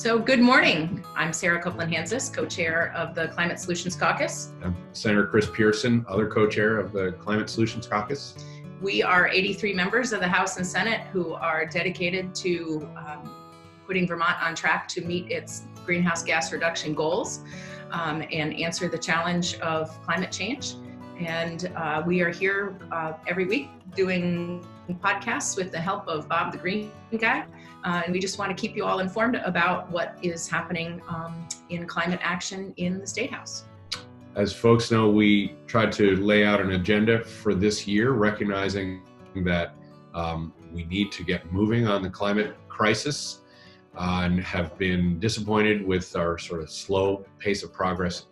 So good morning. I'm Sarah Copeland-Hansis, co-chair of the Climate Solutions Caucus. I'm Senator Chris Pearson, other co-chair of the Climate Solutions Caucus. We are 83 members of the House and Senate who are dedicated to putting Vermont on track to meet its greenhouse gas reduction goals and answer the challenge of climate change. And we are here every week doing podcasts with the help of Bob the Green Guy. And we just want to keep you all informed about what is happening in climate action in the State House. As folks know, we tried to lay out an agenda for this year, recognizing that we need to get moving on the climate crisis and have been disappointed with our sort of slow pace of progress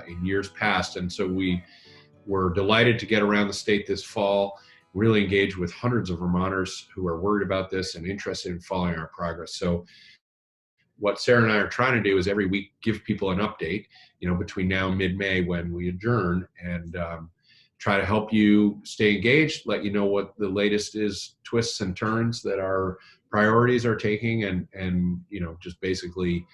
in years past. And so we were delighted to get around the state this fall, really engage with hundreds of Vermonters who are worried about this and interested in following our progress. So what Sarah and I are trying to do is every week give people an update, between now and mid-May when we adjourn, and try to help you stay engaged, let you know what the latest is, twists and turns that our priorities are taking, and just basically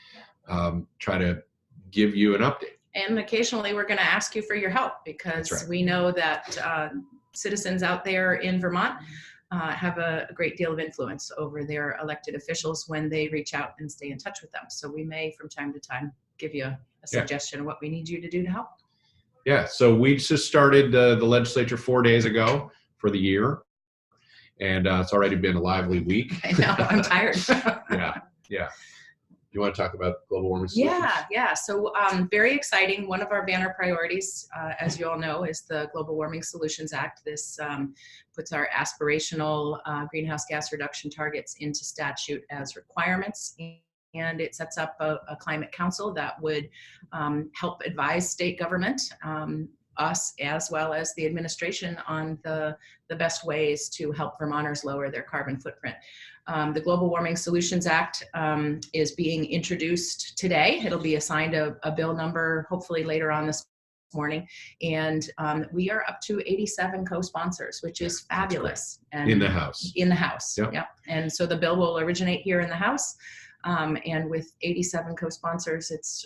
try to give you an update. And occasionally we're going to ask you for your help, because we know that citizens out there in Vermont have a great deal of influence over their elected officials when they reach out and stay in touch with them. So we may, from time to time, give you a suggestion of what we need you to do to help. Yeah, so we just started the legislature 4 days ago for the year, and it's already been a lively week. I know, I'm tired. Yeah. You want to talk about global warming solutions? Yeah. So very exciting. One of our banner priorities, as you all know, is the Global Warming Solutions Act. This puts our aspirational greenhouse gas reduction targets into statute as requirements. And it sets up a climate council that would help advise state government, us as well as the administration, on the best ways to help Vermonters lower their carbon footprint. The Global Warming Solutions Act is being introduced today. It'll be assigned a bill number hopefully later on this morning. And we are up to 87 co-sponsors, which is fabulous. And in the House. In the House, Yep. Yeah. And so the bill will originate here in the House. And with 87 co-sponsors, it's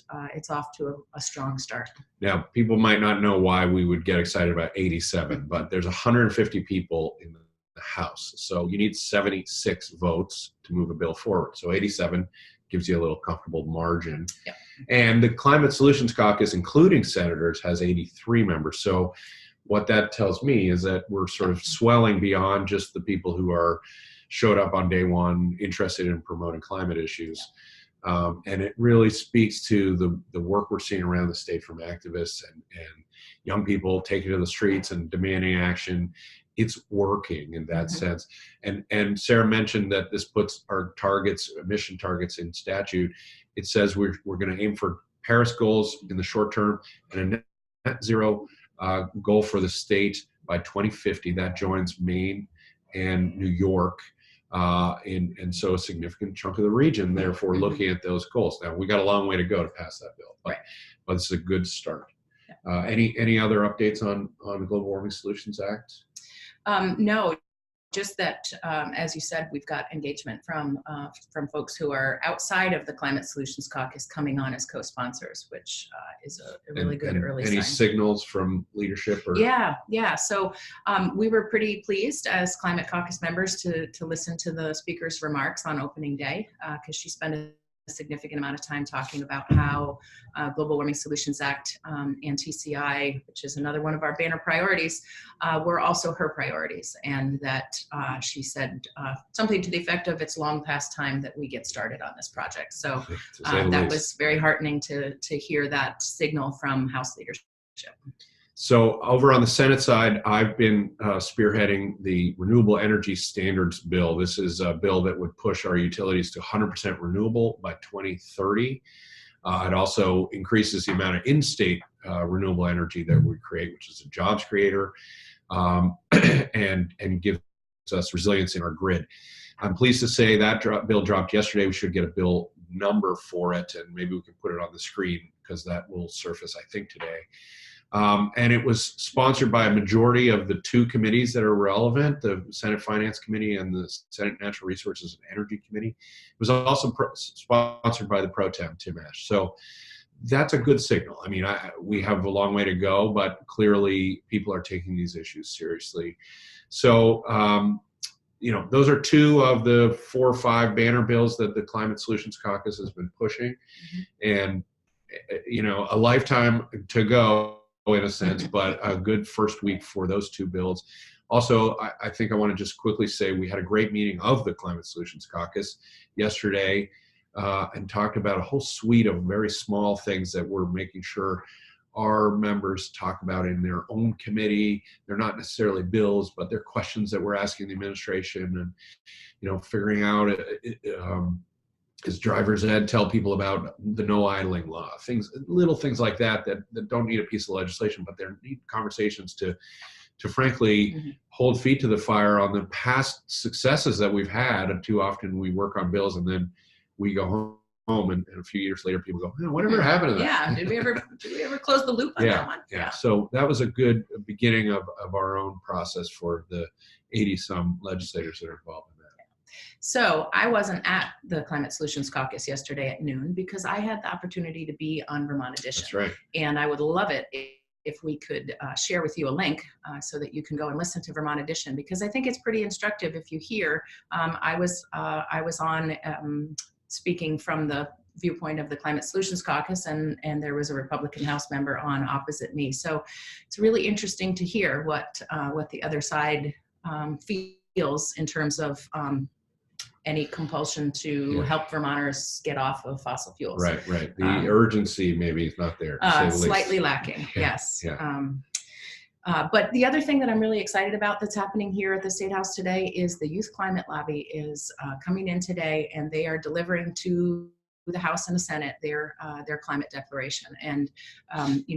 off to a strong start. Now, people might not know why we would get excited about 87, but there's 150 people in the House. So you need 76 votes to move a bill forward. So 87 gives you a little comfortable margin. Yep. And the Climate Solutions Caucus, including senators, has 83 members. So what that tells me is that we're sort of swelling beyond just the people who showed up on day one interested in promoting climate issues. And it really speaks to the work we're seeing around the state from activists and young people taking to the streets and demanding action. It's working in that sense. And Sarah mentioned that this puts our emission targets in statute. It says we're going to aim for Paris goals in the short term and a net zero goal for the state by 2050. That joins Maine and New York. And so a significant chunk of the region, therefore, looking at those goals. Now, we got a long way to go to pass that bill, but it's a good start. Yeah. Any other updates on the Global Warming Solutions Act? No, just that, as you said, we've got engagement from folks who are outside of the Climate Solutions Caucus coming on as co-sponsors, which is a really good early sign. Any signals from leadership? Yeah. So we were pretty pleased as Climate Caucus members to listen to the speaker's remarks on opening day, because she spent a significant amount of time talking about how Global Warming Solutions Act and TCI, which is another one of our banner priorities, were also her priorities, and that she said something to the effect of, it's long past time that we get started on this project. So that was very heartening to hear that signal from House leadership. So over on the Senate side, I've been spearheading the Renewable Energy Standards Bill. This is a bill that would push our utilities to 100% renewable by 2030. It also increases the amount of in-state renewable energy that we create, which is a jobs creator, and gives us resilience in our grid. I'm pleased to say that bill dropped yesterday. We should get a bill number for it, and maybe we can put it on the screen because that will surface, I think, today. And it was sponsored by a majority of the two committees that are relevant, the Senate Finance Committee and the Senate Natural Resources and Energy Committee. It was also sponsored by the Pro Tem, Tim Ash. So that's a good signal. I mean, we have a long way to go, but clearly people are taking these issues seriously. So, those are two of the 4 or 5 banner bills that the Climate Solutions Caucus has been pushing. And, a lifetime to go in a sense, but a good first week for those 2 bills. Also, I think I want to just quickly say we had a great meeting of the Climate Solutions Caucus yesterday and talked about a whole suite of very small things that we're making sure our members talk about in their own committee. They're not necessarily bills, but they're questions that we're asking the administration and, figuring out is driver's ed tell people about the no idling law, little things like that don't need a piece of legislation, but they need conversations to frankly hold feet to the fire on the past successes that we've had. And too often we work on bills and then we go home and a few years later people go, whatever happened to that? Yeah, did we ever close the loop on that one? Yeah. So that was a good beginning of our own process for the 80-some legislators that are involved in that. So I wasn't at the Climate Solutions Caucus yesterday at noon because I had the opportunity to be on Vermont Edition. That's right. And I would love it if we could share with you a link so that you can go and listen to Vermont Edition, because I think it's pretty instructive. If you hear, I was on speaking from the viewpoint of the Climate Solutions Caucus, and there was a Republican House member on opposite me. So it's really interesting to hear what the other side feels in terms of any compulsion to help Vermonters get off of fossil fuels. Right. The urgency maybe is not there. Slightly lacking, yes. Yeah. But the other thing that I'm really excited about that's happening here at the State House today is the Youth Climate Lobby is coming in today, and they are delivering to the House and the Senate their climate declaration. And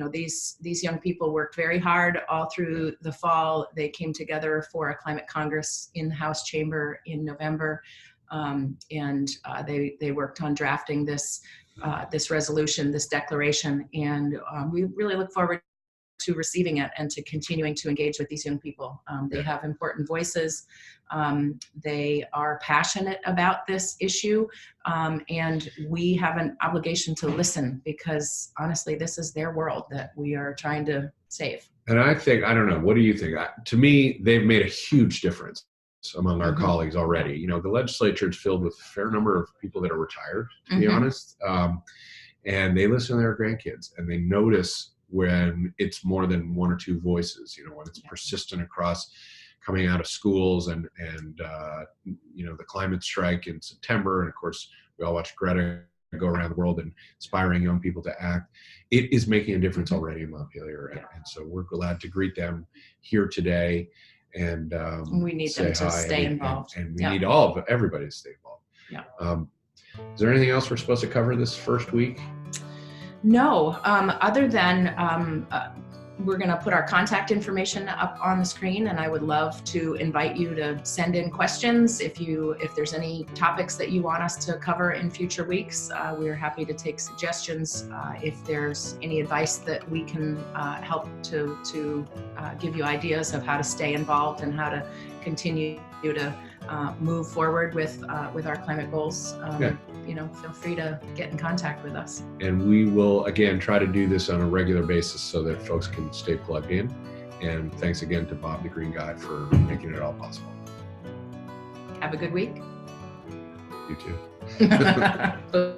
these young people worked very hard all through the fall. They came together for a climate congress in the House chamber in November. And they worked on drafting this resolution, this declaration, and we really look forward to receiving it and to continuing to engage with these young people. They have important voices. They are passionate about this issue, and we have an obligation to listen because honestly, this is their world that we are trying to save. And I don't know, what do you think? To me, they've made a huge difference among our colleagues already. The legislature is filled with a fair number of people that are retired, to be honest, and they listen to their grandkids and they notice when it's more than 1 or 2 voices, when it's persistent across coming out of schools and the climate strike in September. And of course, we all watch Greta go around the world and inspiring young people to act. It is making a difference already in Montpelier. And so we're glad to greet them here today. And we need them to stay involved. And we need everybody to stay involved. Yeah. Is there anything else we're supposed to cover this first week? No, other than we're going to put our contact information up on the screen, and I would love to invite you to send in questions. If there's any topics that you want us to cover in future weeks, we're happy to take suggestions. If there's any advice that we can help to give you ideas of how to stay involved and how to continue to move forward with our climate goals, feel free to get in contact with us. And we will, again, try to do this on a regular basis so that folks can stay plugged in. And thanks again to Bob the Green Guy for making it all possible. Have a good week. You too.